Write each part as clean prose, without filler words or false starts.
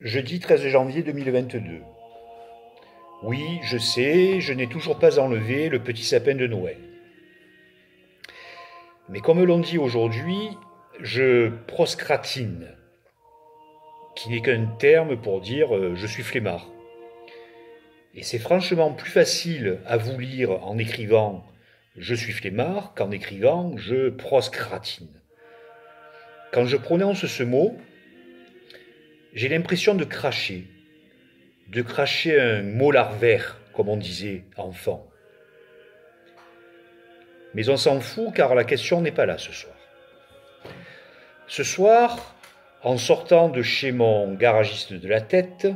Jeudi 13 janvier 2022. Oui, je sais, je n'ai toujours pas enlevé le petit sapin de Noël. Mais comme l'on dit aujourd'hui, je proscratine, qui n'est qu'un terme pour dire je suis flemmard. Et c'est franchement plus facile à vous lire en écrivant je suis flemmard qu'en écrivant je proscratine. Quand je prononce ce mot, j'ai l'impression de cracher un molar vert, comme on disait enfant. Mais on s'en fout car la question n'est pas là ce soir. Ce soir, en sortant de chez mon garagiste de la tête,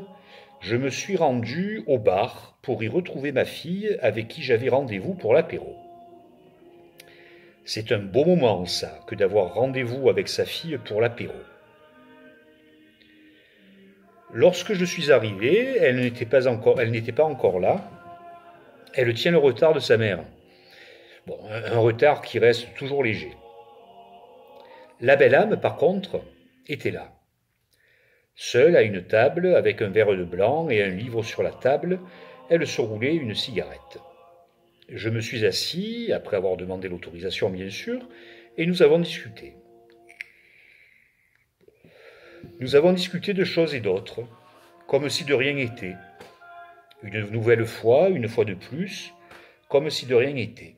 je me suis rendu au bar pour y retrouver ma fille avec qui j'avais rendez-vous pour l'apéro. C'est un beau moment ça, que d'avoir rendez-vous avec sa fille pour l'apéro. Lorsque je suis arrivé, elle n'était pas encore là. Elle tient le retard de sa mère. Bon, un retard qui reste toujours léger. La belle âme, par contre, était là. Seule à une table, avec un verre de blanc et un livre sur la table, elle se roulait une cigarette. Je me suis assis, après avoir demandé l'autorisation bien sûr, et nous avons discuté. Nous avons discuté de choses et d'autres, comme si de rien n'était. Une nouvelle fois, une fois de plus, comme si de rien n'était.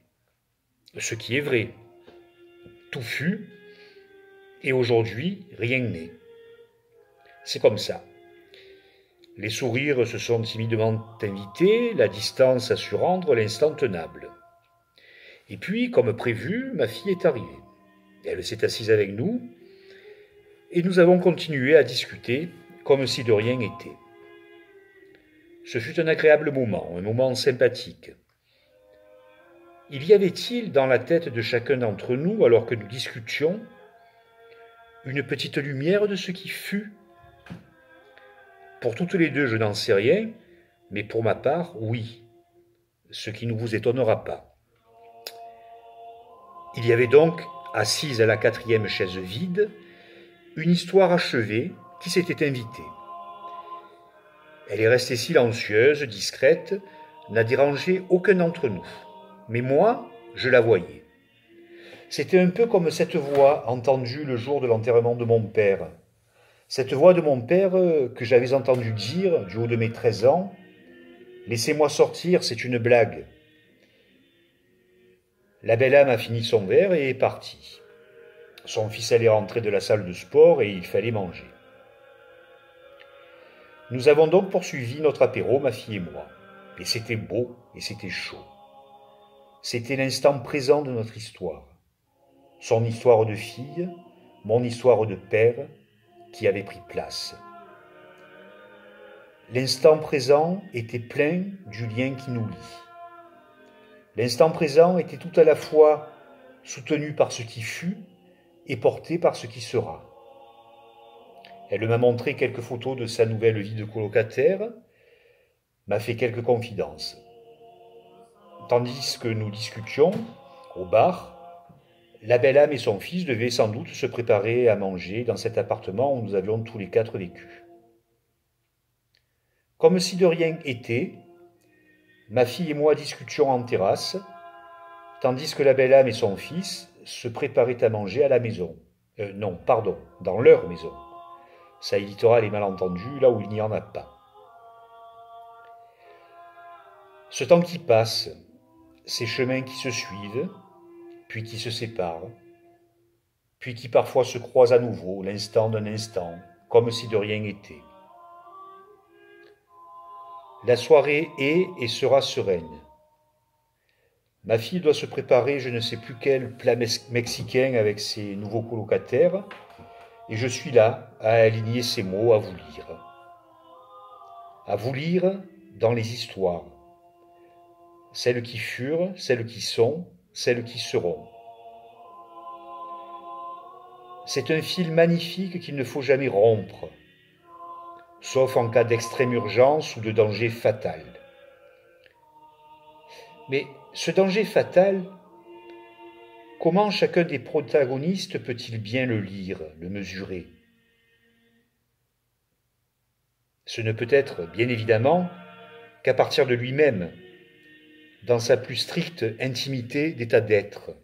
Ce qui est vrai. Tout fut, et aujourd'hui, rien n'est. C'est comme ça. Les sourires se sont timidement invités, la distance a su rendre l'instant tenable. Et puis, comme prévu, ma fille est arrivée. Elle s'est assise avec nous, et nous avons continué à discuter comme si de rien n'était. Ce fut un agréable moment, un moment sympathique. Il y avait-il dans la tête de chacun d'entre nous, alors que nous discutions, une petite lumière de ce qui fut? Pour toutes les deux, je n'en sais rien, mais pour ma part, oui, ce qui ne vous étonnera pas. Il y avait donc, assise à la quatrième chaise vide, une histoire achevée qui s'était invitée. Elle est restée silencieuse, discrète, n'a dérangé aucun d'entre nous. Mais moi, je la voyais. C'était un peu comme cette voix entendue le jour de l'enterrement de mon père. Cette voix de mon père que j'avais entendu dire, du haut de mes 13 ans, « Laissez-moi sortir, c'est une blague ». La belle âme a fini son verre et est partie. Son fils allait rentrer de la salle de sport et il fallait manger. Nous avons donc poursuivi notre apéro, ma fille et moi. Et c'était beau et c'était chaud. C'était l'instant présent de notre histoire. Son histoire de fille, mon histoire de père, qui avait pris place. L'instant présent était plein du lien qui nous lie. L'instant présent était tout à la fois soutenu par ce qui fut et porté par ce qui sera. Elle m'a montré quelques photos de sa nouvelle vie de colocataire, m'a fait quelques confidences. Tandis que nous discutions, au bar, la belle âme et son fils devaient sans doute se préparer à manger dans cet appartement où nous avions tous les quatre vécu. Comme si de rien était, ma fille et moi discutions en terrasse, tandis que la belle âme et son fils se préparaient à manger à la maison. Non, pardon, dans leur maison. Ça évitera les malentendus là où il n'y en a pas. Ce temps qui passe, ces chemins qui se suivent, puis qui se séparent, puis qui parfois se croisent à nouveau, l'instant d'un instant, comme si de rien n'était. La soirée est et sera sereine. Ma fille doit se préparer je ne sais plus quel plat mexicain avec ses nouveaux colocataires, et je suis là à aligner ces mots à vous lire. À vous lire dans les histoires. Celles qui furent, celles qui sont, celles qui seront. C'est un fil magnifique qu'il ne faut jamais rompre, sauf en cas d'extrême urgence ou de danger fatal. Mais ce danger fatal, comment chacun des protagonistes peut-il bien le lire, le mesurer? Ce ne peut être, bien évidemment, qu'à partir de lui-même, dans sa plus stricte intimité d'état d'être.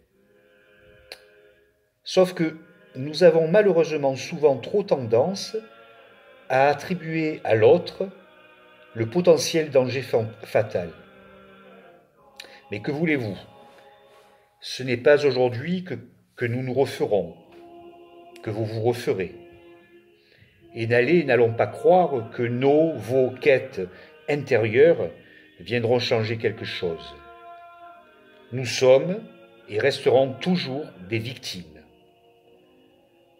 Sauf que nous avons malheureusement souvent trop tendance à attribuer à l'autre le potentiel danger fatal. Mais que voulez-vous? Ce n'est pas aujourd'hui que nous nous referons, que vous vous referez. Et n'allons pas croire que vos quêtes intérieures viendront changer quelque chose. Nous sommes et resterons toujours des victimes.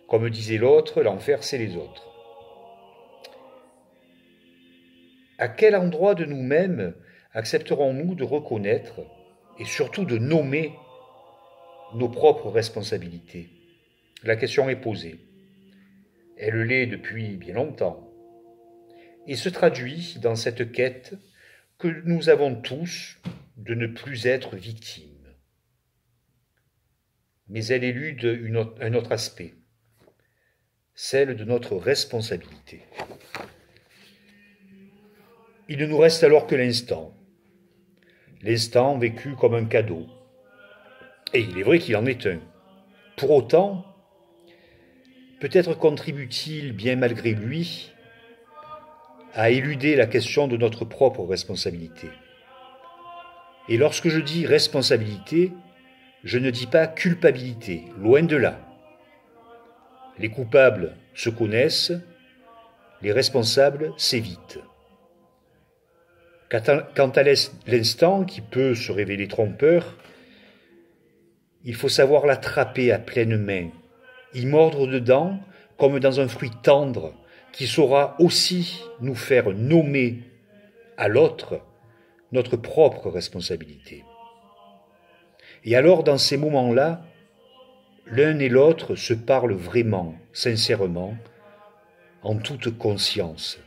Comme disait l'autre, l'enfer c'est les autres. À quel endroit de nous-mêmes accepterons-nous de reconnaître et surtout de nommer nos propres responsabilités? La question est posée. Elle l'est depuis bien longtemps et se traduit dans cette quête que nous avons tous de ne plus être victimes. Mais elle élude un autre aspect, celle de notre responsabilité. Il ne nous reste alors que l'instant vécu comme un cadeau. Et il est vrai qu'il en est un. Pour autant, peut-être contribue-t-il bien malgré lui à éluder la question de notre propre responsabilité. Et lorsque je dis responsabilité, je ne dis pas culpabilité, loin de là. Les coupables se connaissent, les responsables s'évitent. Quant à l'instant qui peut se révéler trompeur, il faut savoir l'attraper à pleine main, y mordre dedans comme dans un fruit tendre qui saura aussi nous faire nommer à l'autre notre propre responsabilité. Et alors, dans ces moments-là, l'un et l'autre se parlent vraiment, sincèrement, en toute conscience.